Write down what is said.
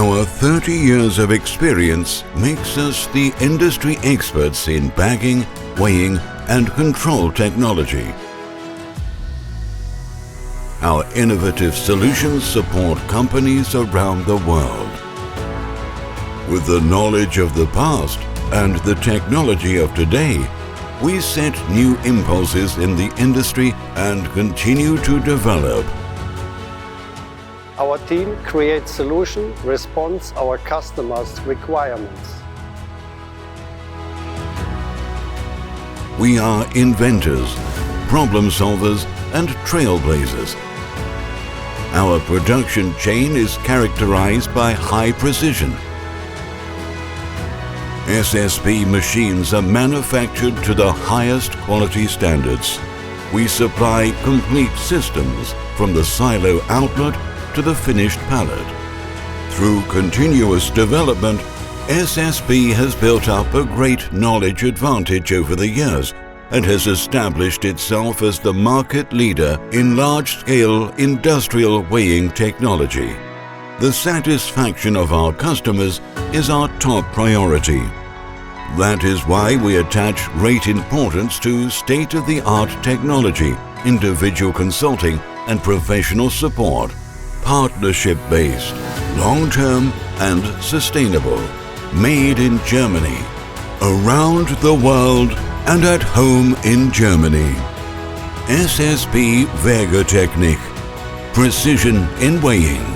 Our 30 years of experience makes us the industry experts in bagging, weighing and control technology. Our innovative solutions support companies around the world. With the knowledge of the past and the technology of today, we set new impulses in the industry and continue to develop. Our team creates solutions, responds our customers' requirements. We are inventors, problem solvers and trailblazers. Our production chain is characterized by high precision. SSB machines are manufactured to the highest quality standards. We supply complete systems from the silo outlet to the finished pallet. Through continuous development, SSB has built up a great knowledge advantage over the years and has established itself as the market leader in large-scale industrial weighing technology. The satisfaction of our customers is our top priority. That is why we attach great importance to state-of-the-art technology, individual consulting and professional support, partnership-based, long-term and sustainable, made in Germany, around the world and at home in Germany. SSB Wägetechnik, precision in weighing.